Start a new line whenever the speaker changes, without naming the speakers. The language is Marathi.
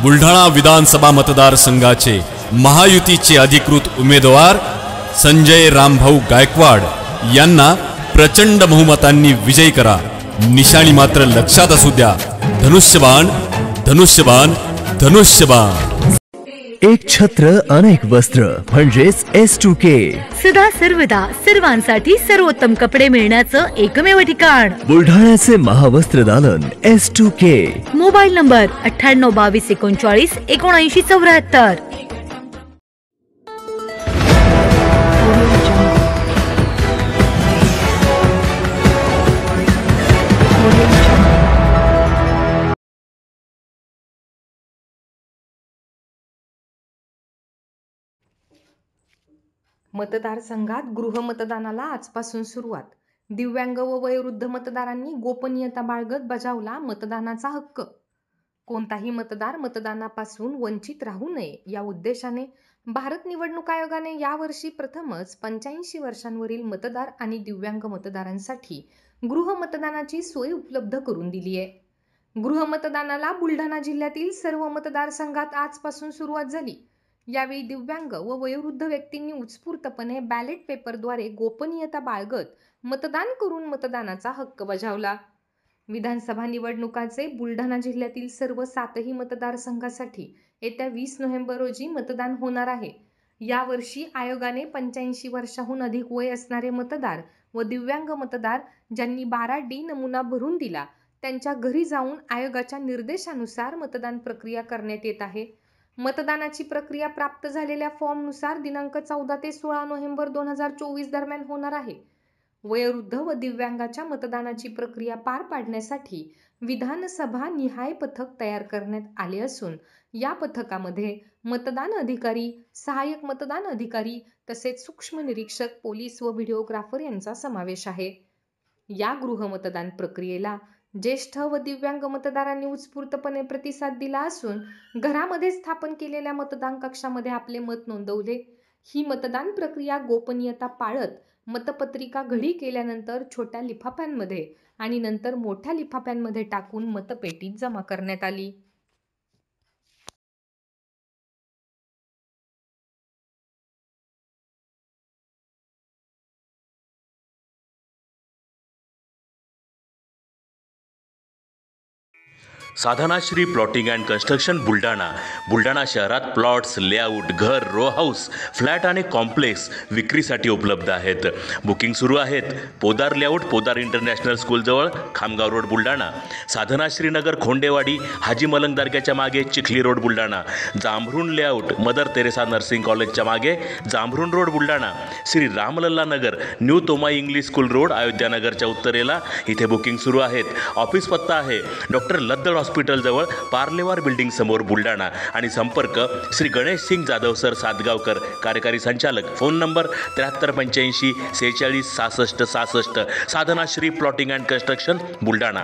बुलढाणा विधानसभा मतदारसंघाचे महायुतीचे अधिकृत उमेदवार संजय रामभाऊ गायकवाड यांना प्रचंड बहुमतांनी विजयी करा। निशाणी मात्र लक्षात असू द्या, धनुष्यबाण धनुष्यबाण धनुष्यबाण।
एक छत्र अनेक वस्त्र म्हणजेच S2K।
सदा सर्वदा सर्वांसाठी सर्वोत्तम कपडे मिळण्याचं एकमेव ठिकाण
बुलढाण्याचे महावस्त्र दालन S2K।
Mobile number 98 22 39 79 74।
मतदारसंघात गृहमतदानाला आजपासून सुरुवात। दिव्यांग व वयोवृद्ध मतदारांनी गोपनीयता बाळगत बजावला मतदानाचा हक्क। कोणताही मतदार मतदानापासून वंचित राहू नये या उद्देशाने भारत निवडणूक आयोगाने यावर्षी प्रथमच 85 वर्षांवरील मतदार आणि दिव्यांग मतदारांसाठी गृहमतदानाची सोय उपलब्ध करून दिली आहे। गृहमतदानाला बुलढाणा जिल्ह्यातील सर्व मतदारसंघात आजपासून सुरुवात झाली। यावेळी दिव्यांग व वयोवृद्ध व्यक्तींनी उत्स्फूर्तपणे बॅलेट पेपरद्वारे गोपनीयता बाळगत मतदान करून मतदानाचा हक्क बजावला। विधानसभा निवडणुकाचे बुलढाणा जिल्ह्यातील सर्व 7ही मतदारसंघासाठी येत्या 20 नोव्हेंबर रोजी मतदान होणार आहे। यावर्षी आयोगाने 85 वर्षांहून अधिक वय असणारे मतदार व दिव्यांग मतदार ज्यांनी 12D नमुना भरून दिला त्यांच्या घरी जाऊन आयोगाच्या निर्देशानुसार मतदान प्रक्रिया करण्यात येत आहे। मतदानाची प्रक्रिया प्राप्त झालेल्या फॉर्मनुसार दिनांक 14 ते 16 नोव्हेंबर 2024 दरम्यान होणार आहे। वयोवृद्ध व दिव्यांगाच्या मतदानाची प्रक्रिया पार पाडण्यासाठी विधानसभा निहाय पथक तयार करण्यात आले असून या पथकामध्ये मतदान अधिकारी, सहाय्यक मतदान अधिकारी तसेच सूक्ष्म निरीक्षक, पोलीस व व्हिडिओग्राफर यांचा समावेश आहे। या गृहमतदान प्रक्रियेला ज्येष्ठ व दिव्यांग मतदारांनी उत्स्फूर्तपणे प्रतिसाद दिला असून घरामध्ये स्थापन केलेल्या मतदान कक्षामध्ये आपले मत नोंदवले। ही मतदान प्रक्रिया गोपनीयता पाळत मतपत्रिका घडी केल्यानंतर छोट्या लिफाफ्यांमध्ये आणि नंतर मोठ्या लिफाफ्यांमध्ये टाकून मतपेटीत जमा करण्यात आली।
Sadhanashri plotting and construction Buldhana शहरात प्लॉट्स, लेआउट, घर, रो हाऊस, फ्लॅट आणि कॉम्प्लेक्स विक्रीसाठी उपलब्ध आहेत। बुकिंग सुरू आहेत। पोदार लेआउट, पोदार इंटरनॅशनल स्कूलजवळ, खामगाव रोड बुलढाणा। साधनाश्री नगर, खोंडेवाडी, हाजी मलंग दर्ग्याच्या मागे, Chikhli road Buldhana. Jambharun layout, Mother Teresa nursing कॉलेजच्या मागे, Jambharun road Buldhana. Shri Ramlalla Nagar, new Tomai English school road, Ayodhya नगरच्या उत्तरेला, इथे बुकिंग सुरू आहेत। ऑफिस पत्ता आहे डॉक्टर लद्दड हॉस्पिटल जवळ, पार्लेवार बिल्डिंग समोर बुलढाणा आणि संपर्क श्री गणेश सिंग जाधव सर सातगावकर, कार्यकारी संचालक। Phone number 7385 46 66 66। Sadhanashri plotting and construction Buldhana.